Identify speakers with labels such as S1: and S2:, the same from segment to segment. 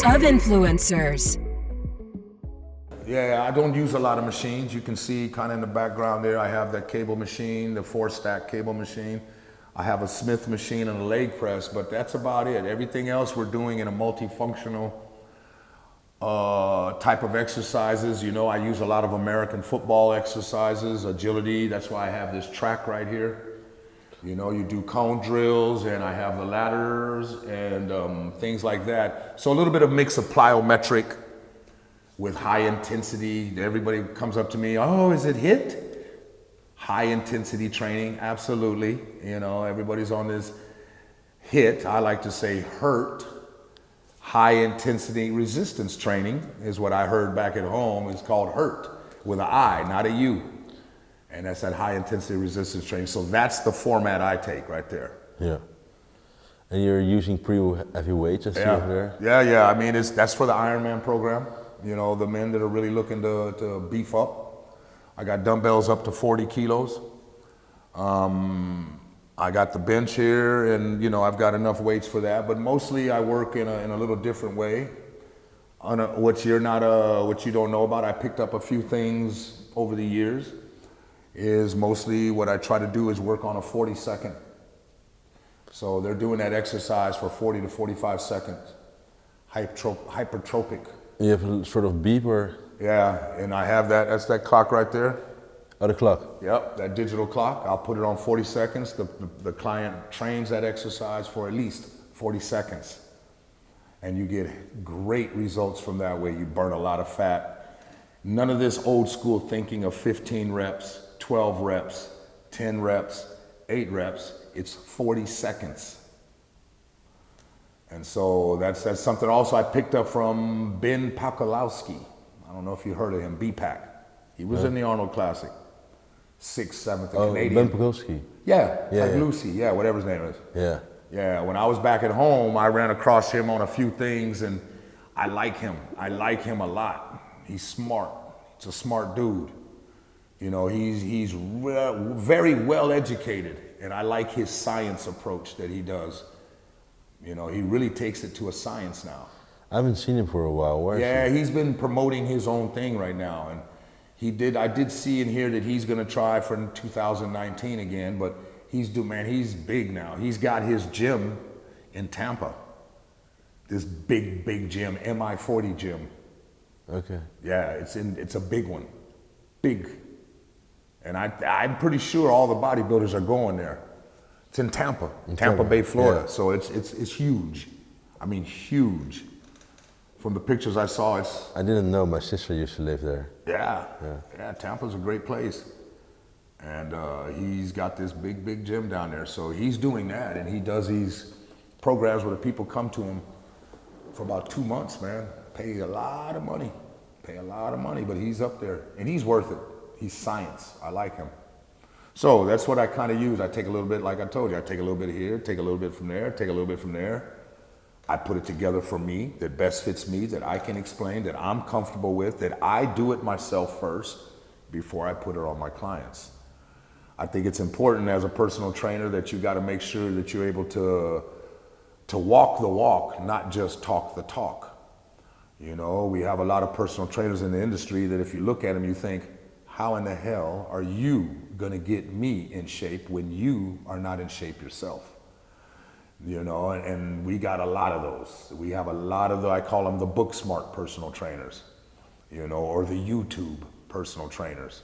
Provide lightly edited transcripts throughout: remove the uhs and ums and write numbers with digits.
S1: of influencers.
S2: Yeah, I don't use a lot of machines. You can see kind of in the background there, I have that cable machine, the 4-stack cable machine. I have a Smith machine and a leg press, but that's about it. Everything else we're doing in a multifunctional type of exercises. You know, I use a lot of American football exercises, agility. That's why I have this track right here. You know, you do cone drills, and I have the ladders and things like that. So a little bit of mix of plyometric with high intensity. Everybody comes up to me, oh, is it HIIT? High intensity training, absolutely. You know, everybody's on this HIIT. I like to say HURT. High intensity resistance training is what I heard back at home. It's called HURT with an I, not a U. And that's that high intensity resistance training. So that's the format I take right there.
S3: Yeah. And you're using pretty heavy weights, I see over there.
S2: Yeah. I mean, that's for the Ironman program. You know, the men that are really looking to beef up. I got dumbbells up to 40 kilos. I got the bench here, and you know, I've got enough weights for that. But mostly, I work in a little different way. What you don't know about, I picked up a few things over the years. Is mostly what I try to do is work on a 40-second. So they're doing that exercise for 40 to 45 seconds, hypertrophic.
S3: You have a sort of beep or?
S2: Yeah, and I have that, that's that clock right there.
S3: Oh, the clock?
S2: Yep, that digital clock. I'll put it on 40 seconds. The client trains that exercise for at least 40 seconds. And you get great results from that way. You burn a lot of fat. None of this old school thinking of 15 reps, 12 reps, 10 reps, 8 reps. It's 40 seconds. And so that's something also I picked up from Ben Pakulowski. I don't know if you heard of him, BPAC. He was in the Arnold Classic. 6th, 7th, Canadian.
S3: Ben Pakulowski.
S2: Yeah, whatever his name is. Yeah, when I was back at home, I ran across him on a few things, and I like him. I like him a lot. He's smart. He's a smart dude. You know, he's very well educated, and I like his science approach that he does. You know, he really takes it to a science now.
S3: I haven't seen him for a while. Where is he?
S2: He's been promoting his own thing right now, and I did see in here that he's gonna try for 2019 again, but he's big now. He's got his gym in Tampa. This big gym, MI40 gym.
S3: Okay.
S2: Yeah, it's a big one. Big. And I'm pretty sure all the bodybuilders are going there. It's in Tampa, Tampa Bay, Florida. Yeah. So it's huge. I mean, huge. From the pictures I saw,
S3: I didn't know my sister used to live there.
S2: Yeah, Tampa's a great place. And he's got this big gym down there. So he's doing that, and he does these programs where the people come to him for about 2 months, man. Pay a lot of money, but he's up there, and he's worth it. He's science, I like him. So that's what I kind of use. I take a little bit, like I told you, I take a little bit here, take a little bit from there, take a little bit from there. I put it together for me, that best fits me, that I can explain, that I'm comfortable with, that I do it myself first before I put it on my clients. I think it's important as a personal trainer that you got to make sure that you're able to walk the walk, not just talk the talk. You know, we have a lot of personal trainers in the industry that if you look at them, you think, how in the hell are you going to get me in shape when you are not in shape yourself? You know, and we got a lot of those. We have a lot of I call them the book smart personal trainers, you know, or the YouTube personal trainers.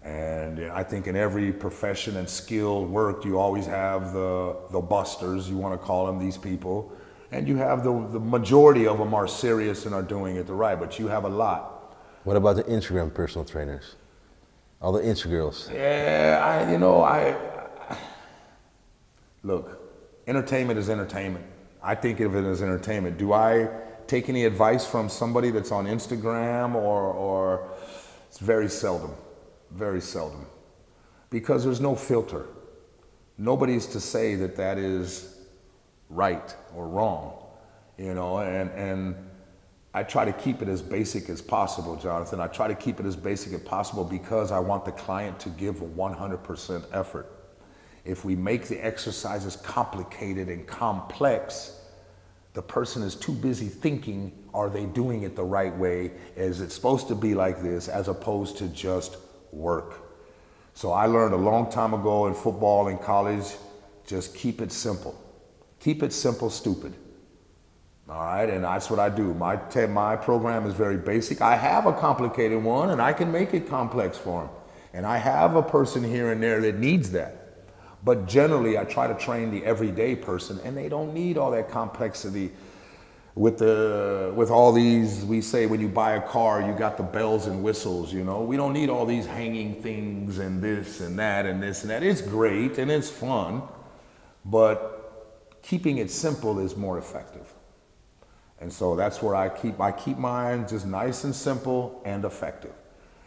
S2: And I think in every profession and skill work, you always have the busters, you want to call them, these people. And you have the majority of them are serious and are doing it the right, but you have a lot.
S3: What about the Instagram personal trainers? All the Insta girls.
S2: Yeah, look, entertainment is entertainment. I think of it as entertainment. Do I take any advice from somebody that's on Instagram or it's very seldom, because there's no filter. Nobody's to say that is right or wrong, you know, and I try to keep it as basic as possible, Jonathan. I try to keep it as basic as possible because I want the client to give 100% effort. If we make the exercises complicated and complex, the person is too busy thinking, are they doing it the right way? Is it supposed to be like this, as opposed to just work? So I learned a long time ago in football and college, just keep it simple. Keep it simple, stupid. All right, and that's what I do. My program is very basic. I have a complicated one, and I can make it complex for them. And I have a person here and there that needs that. But generally, I try to train the everyday person, and they don't need all that complexity with all these, we say when you buy a car, you got the bells and whistles, you know. We don't need all these hanging things and this and that and this and that. It's great and it's fun, but keeping it simple is more effective. And so that's where I keep mine just nice and simple and effective.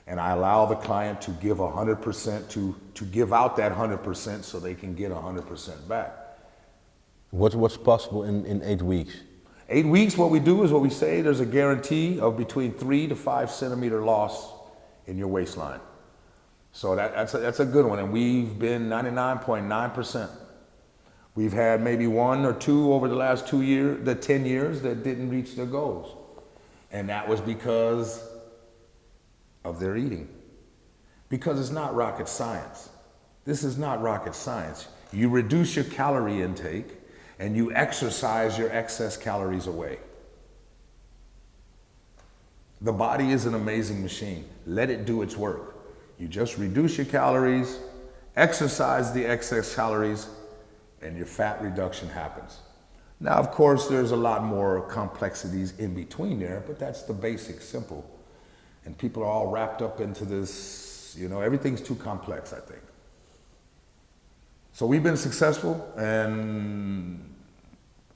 S2: And I allow the client to give 100%, to give out that 100% so they can get 100% back.
S3: What's possible in 8 weeks?
S2: 8 weeks, what we do is what we say, there's a guarantee of between 3 to 5 centimeter loss in your waistline. So that's a good one, and we've been 99.9%. We've had maybe 1 or 2 over the last 10 years that didn't reach their goals. And that was because of their eating. Because it's not rocket science. This is not rocket science. You reduce your calorie intake and you exercise your excess calories away. The body is an amazing machine. Let it do its work. You just reduce your calories, exercise the excess calories, and your fat reduction happens. Now, of course, there's a lot more complexities in between there, but that's the basic, simple. And people are all wrapped up into this, you know, everything's too complex, I think. So we've been successful, and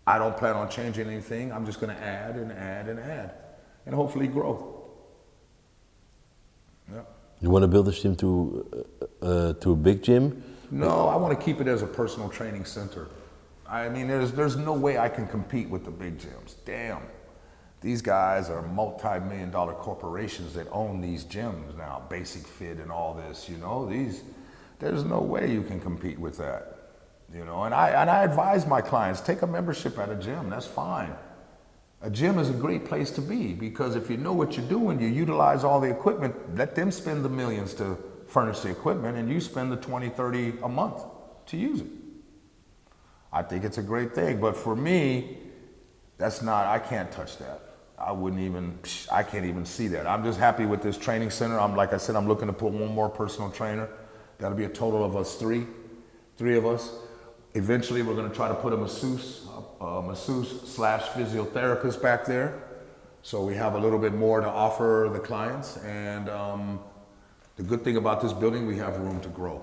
S2: I don't plan on changing anything. I'm just going to add and add and add, and hopefully grow. Yeah.
S3: You want to build this gym to a big gym?
S2: No, I want to keep it as a personal training center. I mean, there's no way I can compete with the big gyms. Damn. These guys are multi-million-dollar corporations that own these gyms now, Basic Fit and all this, you know. There's no way you can compete with that, you know. And I advise my clients, take a membership at a gym, that's fine. A gym is a great place to be because if you know what you're doing, you utilize all the equipment, let them spend the millions to furnish the equipment and you spend the 20, 30 a month to use it. I think it's a great thing, but for me, I can't touch that. I can't even see that. I'm just happy with this training center. Like I said, I'm looking to put 1 more personal trainer. That'll be a total of us three of us. Eventually, we're gonna try to put a masseuse slash physiotherapist back there. So we have a little bit more to offer the clients. And the good thing about this building, we have room to grow.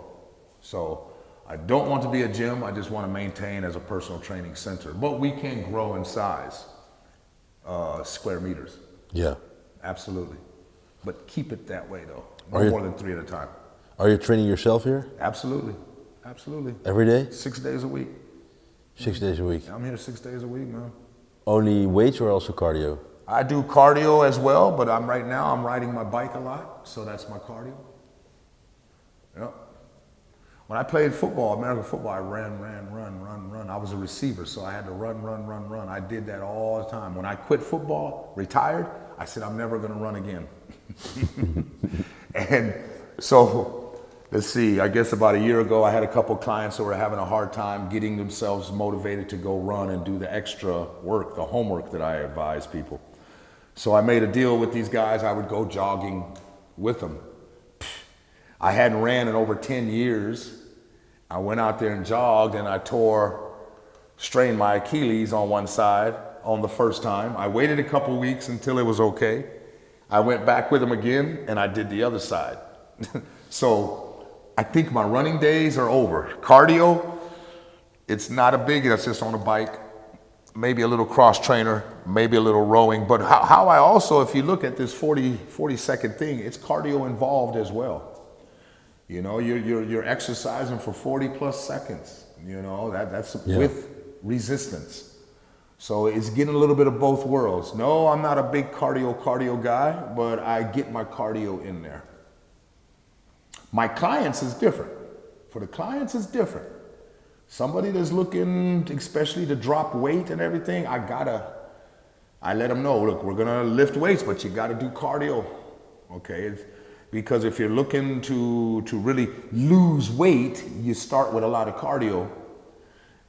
S2: So I don't want to be a gym. I just want to maintain as a personal training center. But we can grow in size. Square meters.
S3: Yeah.
S2: Absolutely. But keep it that way though. No more than 3 at a time.
S3: Are you training yourself here?
S2: Absolutely. Absolutely.
S3: Every day?
S2: 6 days a week.
S3: 6 days a week?
S2: I'm here 6 days a week, man.
S3: Only weights or also cardio?
S2: I do cardio as well, but I'm riding my bike a lot, so that's my cardio. Yep. When I played football, American football, I ran. I was a receiver, so I had to run. I did that all the time. When I quit football, retired, I said, I'm never gonna run again. And so, let's see, I guess about a year ago, I had a couple clients who were having a hard time getting themselves motivated to go run and do the extra work, the homework that I advise people. So I made a deal with these guys, I would go jogging with them. I hadn't ran in over 10 years. I went out there and jogged and I strained my Achilles on one side on the first time. I waited a couple weeks until it was okay. I went back with them again and I did the other side. So I think my running days are over. Cardio, it's not a big, that's just on a bike, maybe a little cross trainer, maybe a little rowing. But how I also, if you look at this 40-second thing, it's cardio involved as well. You know, you're exercising for 40 plus seconds, you know, that's with resistance. So it's getting a little bit of both worlds. No, I'm not a big cardio guy, but I get my cardio in there. My clients is different. For the clients, it's different. Somebody that's looking, especially to drop weight and everything, I let them know, look, we're gonna lift weights, but you gotta do cardio, okay? Because if you're looking to really lose weight, you start with a lot of cardio.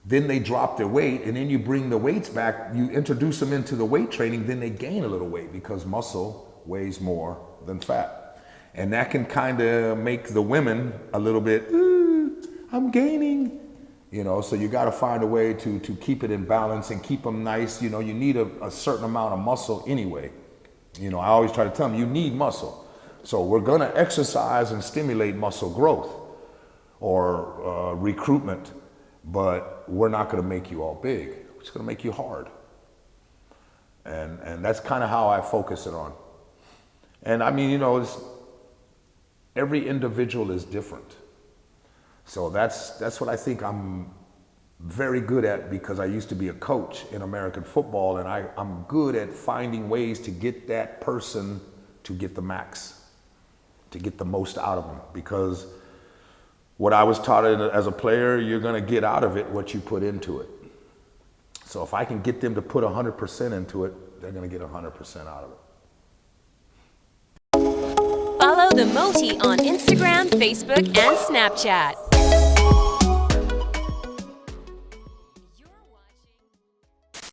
S2: Then they drop their weight, and then you bring the weights back, you introduce them into the weight training, then they gain a little weight because muscle weighs more than fat. And that can kind of make the women a little bit, I'm gaining. You know, so you got to find a way to keep it in balance and keep them nice. You know, you need a certain amount of muscle anyway. You know, I always try to tell them, you need muscle. So we're going to exercise and stimulate muscle growth or recruitment, but we're not going to make you all big. We're just going to make you hard. And that's kind of how I focus it on. And I mean, you know, every individual is different. So that's what I think I'm very good at, because I used to be a coach in American football, and I'm good at finding ways to get that person to get the max, to get the most out of them. Because what I was taught as a player, you're gonna get out of it what you put into it. So if I can get them to put 100% into it, they're gonna get 100% out of it.
S1: Follow the Moti on Instagram, Facebook, and Snapchat.